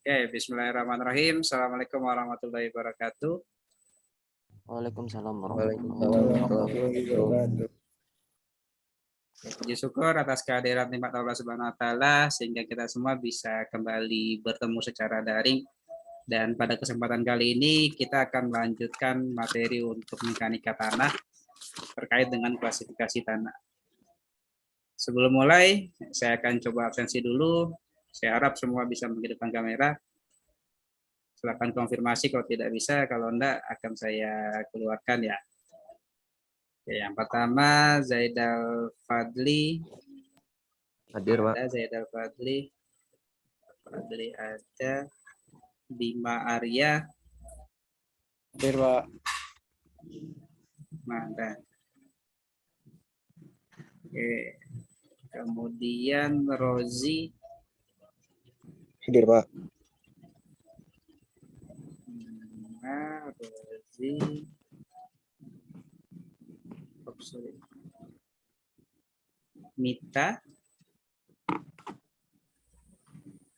Oke, bismillahirrahmanirrahim. Assalamualaikum warahmatullahi wabarakatuh. Waalaikumsalam warahmatullahi wabarakatuh. Puji syukur atas kehadiran nikmat Allah Subhanahu wa taala sehingga kita semua bisa kembali bertemu secara daring. Dan pada kesempatan kali ini kita akan melanjutkan materi untuk mekanika tanah terkait dengan klasifikasi tanah. Sebelum mulai, saya akan coba absensi dulu. Saya harap semua bisa menghidupkan kamera. Silakan konfirmasi kalau tidak bisa, kalau enggak akan saya keluarkan ya. Oke, yang pertama Zaidal Fadli. Hadir, Pak. Ada Zaidal Fadli. Fadli ada. Bima Arya. Hadir, Pak. Mana? Oke. Kemudian Rozi. Hadir, Pak. Nah, Rozi. Oh, sorry. Mita.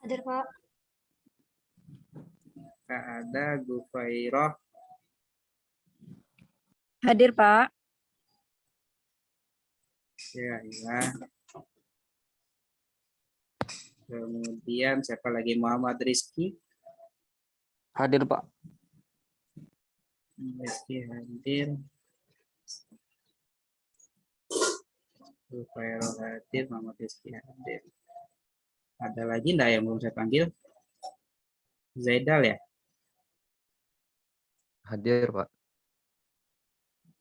Hadir, Pak. Tak ada. Gufairoh. Hadir, Pak. Ya. Kemudian siapa lagi? Muhammad Rizky. Hadir, Pak. Rizky hadir. Rufairo hadir. Muhammad Rizky hadir. Ada lagi enggak yang belum saya panggil? Zaidal ya? Hadir, Pak.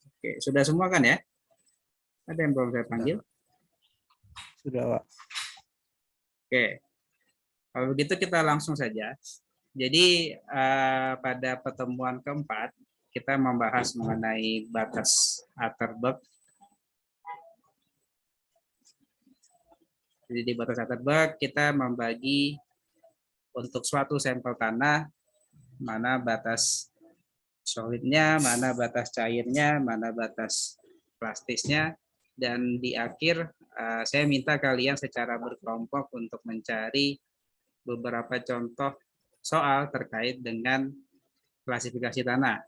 Oke, sudah semua kan ya? Ada yang belum saya panggil? Sudah, Pak. Oke, kalau begitu kita langsung saja. Jadi pada pertemuan keempat kita membahas mengenai batas Atterberg. Jadi di batas Atterberg kita membagi untuk suatu sampel tanah mana batas solidnya, mana batas cairnya, mana batas plastisnya, dan di akhir saya minta kalian secara berkelompok untuk mencari beberapa contoh soal terkait dengan klasifikasi tanah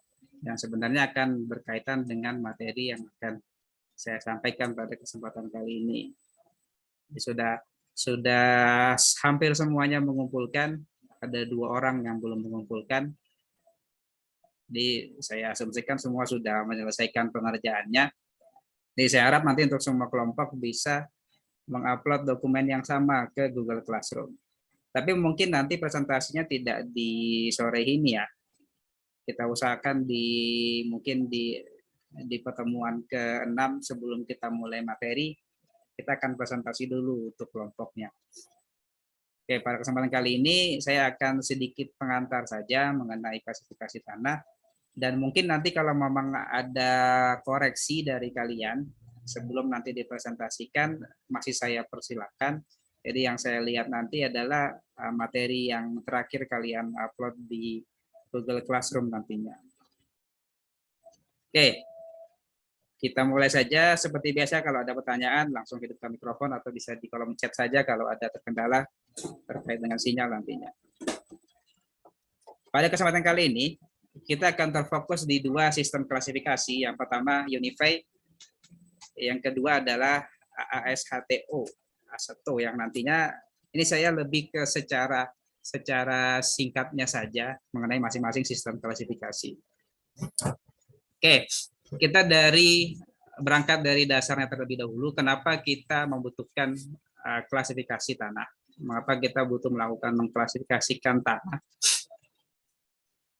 yang sebenarnya akan berkaitan dengan materi yang akan saya sampaikan pada kesempatan kali ini. Sudah hampir semuanya mengumpulkan, ada 2 orang yang belum mengumpulkan. Jadi saya asumsikan semua sudah menyelesaikan pengerjaannya. Jadi saya harap nanti untuk semua kelompok bisa mengupload dokumen yang sama ke Google Classroom. Tapi mungkin nanti presentasinya tidak di sore ini ya. Kita usahakan mungkin di pertemuan ke-6 sebelum kita mulai materi, kita akan presentasi dulu untuk kelompoknya. Oke, pada kesempatan kali ini saya akan sedikit pengantar saja mengenai klasifikasi tanah. Dan mungkin nanti kalau memang ada koreksi dari kalian, sebelum nanti dipresentasikan, masih saya persilakan. Jadi yang saya lihat nanti adalah materi yang terakhir kalian upload di Google Classroom nantinya. Oke, kita mulai saja. Seperti biasa kalau ada pertanyaan, langsung hidupkan mikrofon atau bisa di kolom chat saja kalau ada terkendala terkait dengan sinyal nantinya. Pada kesempatan kali ini, kita akan terfokus di 2 sistem klasifikasi. Yang pertama Unify, yang kedua adalah AASHTO, ASHTO yang nantinya ini saya lebih ke secara singkatnya saja mengenai masing-masing sistem klasifikasi. Oke, kita berangkat dari dasarnya terlebih dahulu. Kenapa kita membutuhkan klasifikasi tanah? Mengapa kita butuh melakukan mengklasifikasikan tanah?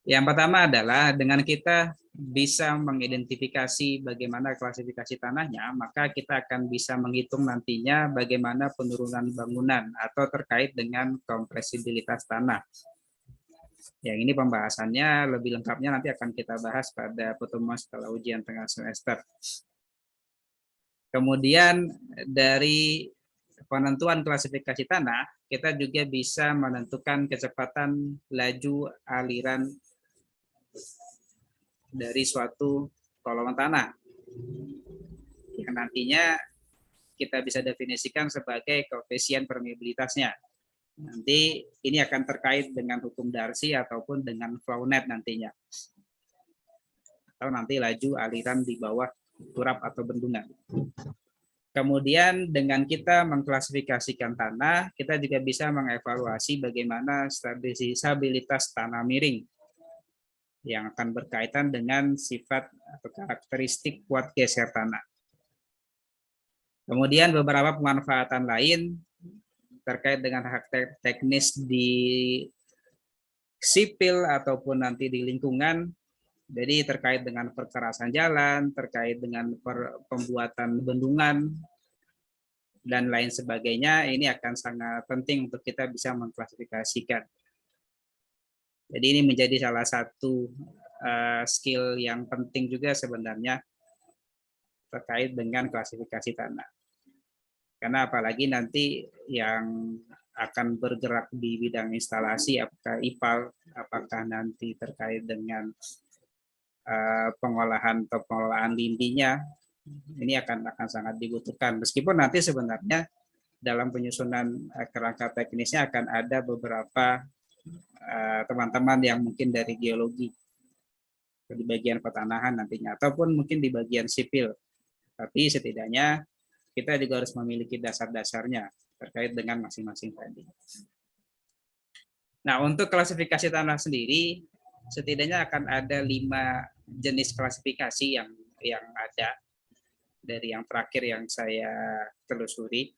Yang pertama adalah dengan kita bisa mengidentifikasi bagaimana klasifikasi tanahnya, maka kita akan bisa menghitung nantinya bagaimana penurunan bangunan atau terkait dengan kompresibilitas tanah. Yang ini pembahasannya lebih lengkapnya nanti akan kita bahas pada pertemuan setelah ujian tengah semester. Kemudian dari penentuan klasifikasi tanah, kita juga bisa menentukan kecepatan laju aliran dari suatu kolom tanah yang nantinya kita bisa definisikan sebagai koefisien permeabilitasnya. Nanti ini akan terkait dengan hukum Darcy ataupun dengan flow net nantinya. Atau nanti laju aliran di bawah turap atau bendungan. Kemudian dengan kita mengklasifikasikan tanah, kita juga bisa mengevaluasi bagaimana stabilitas tanah miring yang akan berkaitan dengan sifat atau karakteristik kuat geser tanah. Kemudian beberapa pemanfaatan lain terkait dengan hak teknis di sipil ataupun nanti di lingkungan. Jadi terkait dengan perkerasan jalan, terkait dengan pembuatan bendungan, dan lain sebagainya, ini akan sangat penting untuk kita bisa mengklasifikasikan. Jadi ini menjadi salah satu skill yang penting juga sebenarnya terkait dengan klasifikasi tanah. Karena apalagi nanti yang akan bergerak di bidang instalasi, apakah IPAL, apakah nanti terkait dengan pengolahan atau pengelolaan lindinya, ini akan sangat dibutuhkan. Meskipun nanti sebenarnya dalam penyusunan kerangka teknisnya akan ada beberapa teman-teman yang mungkin dari geologi di bagian pertanahan nantinya, ataupun mungkin di bagian sipil. Tapi setidaknya kita juga harus memiliki dasar-dasarnya terkait dengan masing-masing tadi. Nah, untuk klasifikasi tanah sendiri, setidaknya akan ada 5 jenis klasifikasi yang ada dari yang terakhir yang saya telusuri.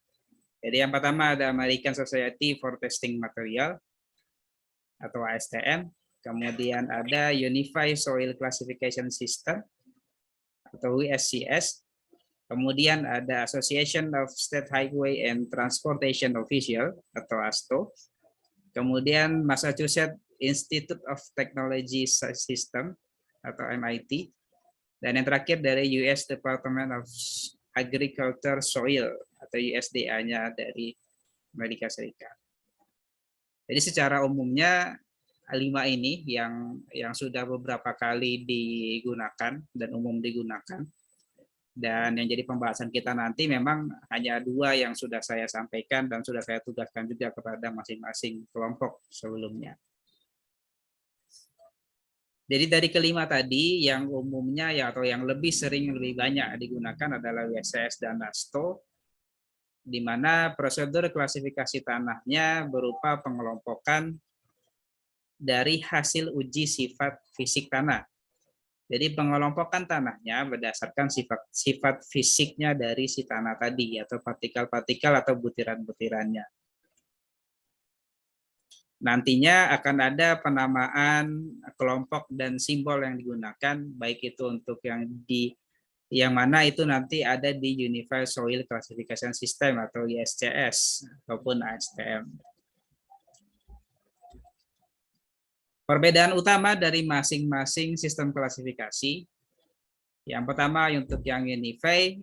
Jadi yang pertama ada American Society for Testing Material atau ASTM. Kemudian ada Unified Soil Classification System atau USCS. Kemudian ada Association of State Highway and Transportation Official atau ASTO. Kemudian Massachusetts Institute of Technology System atau MIT. Dan yang terakhir dari US Department of Agriculture Soil atau USDA-nya dari Amerika Serikat. Jadi secara umumnya 5 ini yang sudah beberapa kali digunakan dan umum digunakan. Dan yang jadi pembahasan kita nanti memang hanya 2 yang sudah saya sampaikan dan sudah saya tugaskan juga kepada masing-masing kelompok sebelumnya. Jadi dari kelima tadi yang umumnya atau yang lebih banyak digunakan adalah USCS dan ASTO, di mana prosedur klasifikasi tanahnya berupa pengelompokan dari hasil uji sifat fisik tanah. Jadi pengelompokan tanahnya berdasarkan sifat fisiknya dari si tanah tadi, atau partikel-partikel atau butiran-butirannya. Nantinya akan ada penamaan kelompok dan simbol yang digunakan, baik itu untuk yang mana itu nanti ada di Unified Soil Classification System atau USCS ataupun ASTM. Perbedaan utama dari masing-masing sistem klasifikasi. Yang pertama untuk yang Unified,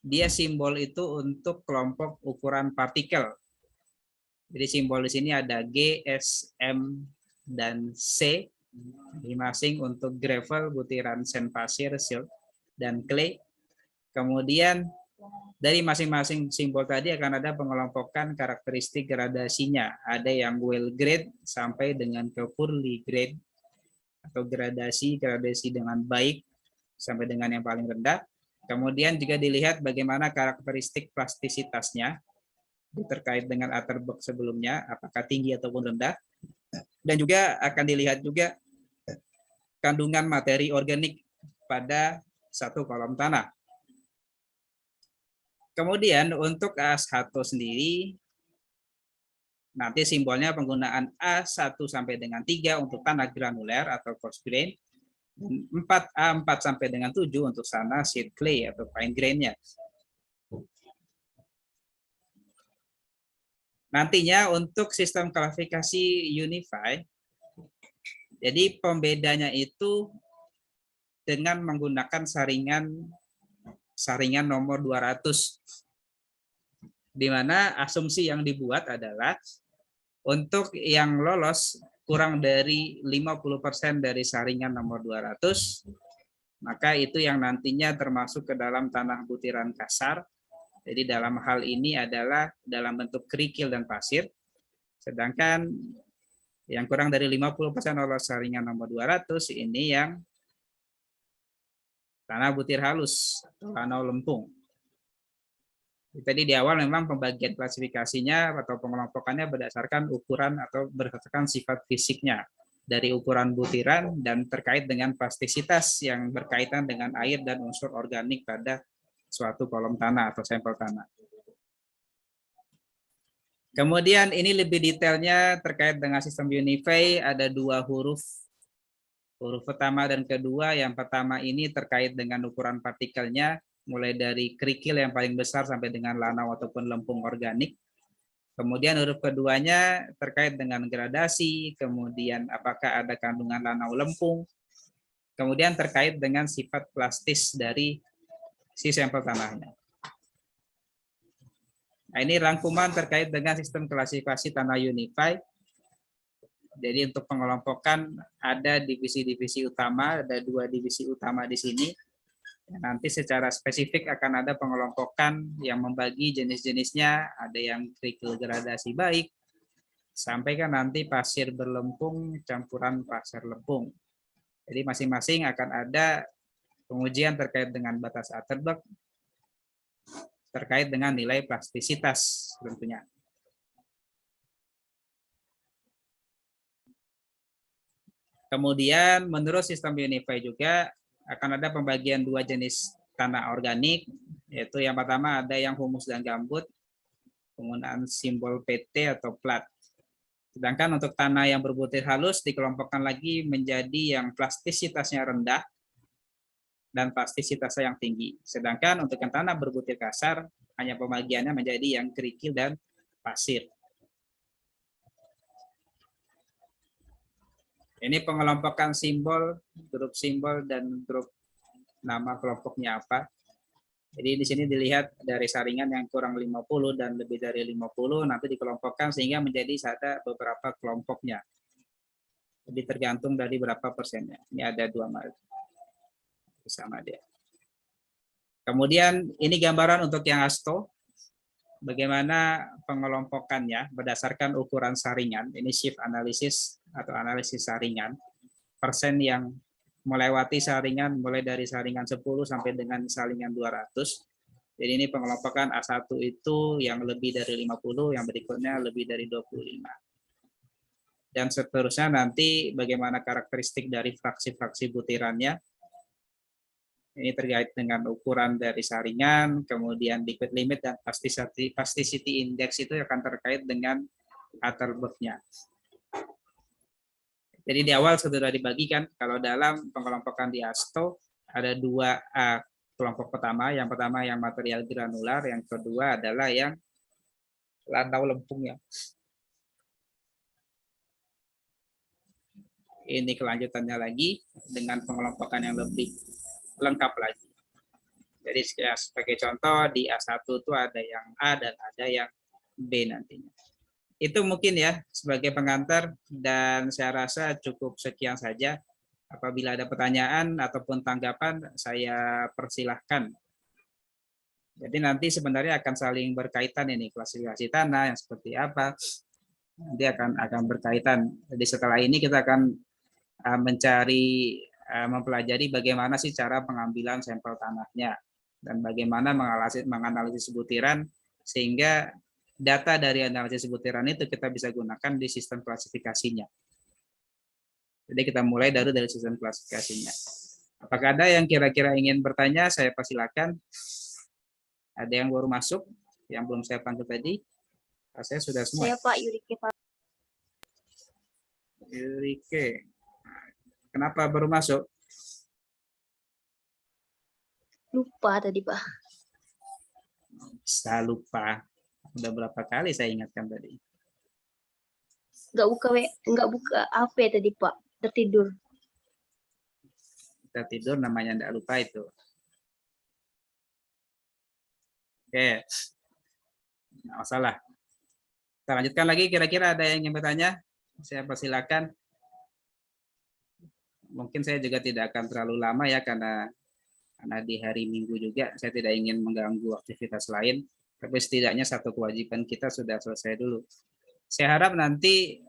dia simbol itu untuk kelompok ukuran partikel. Jadi simbol di sini ada G, S, M, dan C, masing-masing untuk gravel, butiran sand pasir, silt, dan clay. Kemudian dari masing-masing simbol tadi akan ada pengelompokan karakteristik gradasinya. Ada yang well grade sampai dengan ke poorly grade, atau gradasi dengan baik sampai dengan yang paling rendah. Kemudian juga dilihat bagaimana karakteristik plastisitasnya terkait dengan Atterberg sebelumnya, apakah tinggi ataupun rendah. Dan juga akan dilihat juga kandungan materi organik pada satu kolom tanah. Kemudian untuk A1 sendiri, nanti simbolnya penggunaan A1 sampai dengan 3 untuk tanah granuler atau coarse grain, dan A4 sampai dengan 7 untuk tanah seed clay atau fine grain-nya. Nantinya untuk sistem klasifikasi Unified, jadi pembedanya itu dengan menggunakan saringan nomor 200, di mana asumsi yang dibuat adalah untuk yang lolos kurang dari 50% dari saringan nomor 200, maka itu yang nantinya termasuk ke dalam tanah butiran kasar. Jadi dalam hal ini adalah dalam bentuk kerikil dan pasir. Sedangkan yang kurang dari 50% lolos saringan nomor 200 ini yang tanah butir halus atau lanau lempung. Tadi di awal memang pembagian klasifikasinya atau pengelompokannya berdasarkan ukuran atau berdasarkan sifat fisiknya dari ukuran butiran dan terkait dengan plastisitas yang berkaitan dengan air dan unsur organik pada suatu kolom tanah atau sampel tanah. Kemudian ini lebih detailnya terkait dengan sistem Unify, ada 2 huruf. Huruf pertama dan kedua, yang pertama ini terkait dengan ukuran partikelnya, mulai dari kerikil yang paling besar sampai dengan lanau ataupun lempung organik. Kemudian huruf keduanya terkait dengan gradasi, kemudian apakah ada kandungan lanau lempung, kemudian terkait dengan sifat plastis dari si sampel tanahnya. Nah, ini rangkuman terkait dengan sistem klasifikasi tanah Unify. Jadi untuk pengelompokan ada divisi-divisi utama, ada 2 divisi utama di sini. Nanti secara spesifik akan ada pengelompokan yang membagi jenis-jenisnya, ada yang kerikil gradasi baik, sampai kan nanti pasir berlempung campuran pasir lempung. Jadi masing-masing akan ada pengujian terkait dengan batas Atterberg, terkait dengan nilai plastisitas tentunya. Kemudian menurut sistem Unify juga akan ada pembagian 2 jenis tanah organik, yaitu yang pertama ada yang humus dan gambut, penggunaan simbol PT atau plat. Sedangkan untuk tanah yang berbutir halus dikelompokkan lagi menjadi yang plastisitasnya rendah dan plastisitasnya yang tinggi. Sedangkan untuk yang tanah berbutir kasar, hanya pembagiannya menjadi yang kerikil dan pasir. Ini pengelompokan simbol, grup simbol, dan grup nama kelompoknya apa. Jadi di sini dilihat dari saringan yang kurang 50 dan lebih dari 50, nanti dikelompokkan sehingga menjadi ada beberapa kelompoknya. Jadi tergantung dari berapa persennya. Ini ada 2 mark. Sama dia. Kemudian ini gambaran untuk yang ASTO. Bagaimana pengelompokannya berdasarkan ukuran saringan. Ini shift analysis atau analisis saringan. Persen yang melewati saringan mulai dari saringan 10 sampai dengan saringan 200. Jadi ini pengelompokan A1 itu yang lebih dari 50, yang berikutnya lebih dari 25. Dan seterusnya nanti bagaimana karakteristik dari fraksi-fraksi butirannya. Ini terkait dengan ukuran dari saringan, kemudian liquid limit dan plasticity index itu akan terkait dengan Atterberg-nya. Jadi di awal sudah dibagikan, kalau dalam pengelompokan di ASTO ada 2 kelompok pertama. Yang pertama yang material granular, yang kedua adalah yang lanau lempung ya. Ini kelanjutannya lagi dengan pengelompokan yang lebih lengkap lagi. Jadi sebagai contoh di A1 itu ada yang A dan ada yang B nantinya. Itu mungkin ya sebagai pengantar dan saya rasa cukup sekian saja. Apabila ada pertanyaan ataupun tanggapan saya persilahkan. Jadi nanti sebenarnya akan saling berkaitan ini klasifikasi tanah yang seperti apa. Nanti akan berkaitan. Jadi setelah ini kita akan mempelajari bagaimana sih cara pengambilan sampel tanahnya dan bagaimana menganalisis butiran sehingga data dari analisis butiran itu kita bisa gunakan di sistem klasifikasinya. Jadi kita mulai dari sistem klasifikasinya. Apakah ada yang kira-kira ingin bertanya? Saya persilakan. Ada yang baru masuk, yang belum saya panggil tadi? Saya sudah semua. Saya Pak Yurike, Pak. Yurike. Kenapa baru masuk? Lupa tadi, Pak. Saya lupa. Udah berapa kali saya ingatkan tadi. Nggak buka HP tadi, Pak. Tertidur. Kita tidur namanya enggak lupa itu. Oke. Nggak masalah. Kita lanjutkan lagi. Kira-kira ada yang ingin bertanya? Saya persilakan. Mungkin saya juga tidak akan terlalu lama ya karena di hari Minggu juga saya tidak ingin mengganggu aktivitas lain. Tapi setidaknya satu kewajiban kita sudah selesai dulu. Saya harap nanti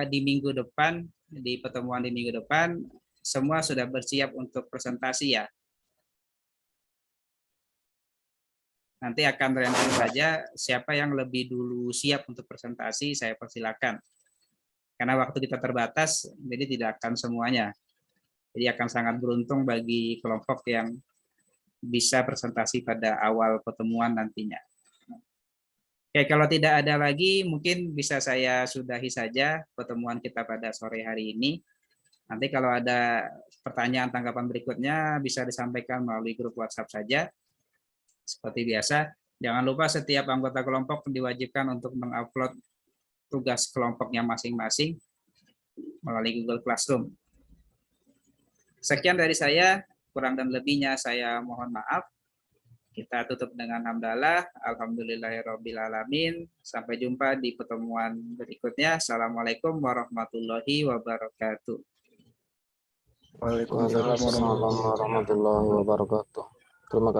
di minggu depan, di pertemuan di minggu depan, semua sudah bersiap untuk presentasi ya. Nanti akan random saja siapa yang lebih dulu siap untuk presentasi, saya persilakan. Karena waktu kita terbatas, jadi tidak akan semuanya. Jadi akan sangat beruntung bagi kelompok yang bisa presentasi pada awal pertemuan nantinya. Oke, kalau tidak ada lagi, mungkin bisa saya sudahi saja pertemuan kita pada sore hari ini. Nanti kalau ada pertanyaan tanggapan berikutnya, bisa disampaikan melalui grup WhatsApp saja. Seperti biasa, jangan lupa setiap anggota kelompok diwajibkan untuk mengupload tugas kelompoknya masing-masing melalui Google Classroom. Sekian dari saya, kurang dan lebihnya saya mohon maaf. Kita tutup dengan hamdalah. Alhamdulillahirrabbilalamin. Sampai jumpa di pertemuan berikutnya. Assalamualaikum warahmatullahi wabarakatuh. Waalaikumsalam warahmatullahi Waalaikumsalam warahmatullahi wabarakatuh. Terima kasih.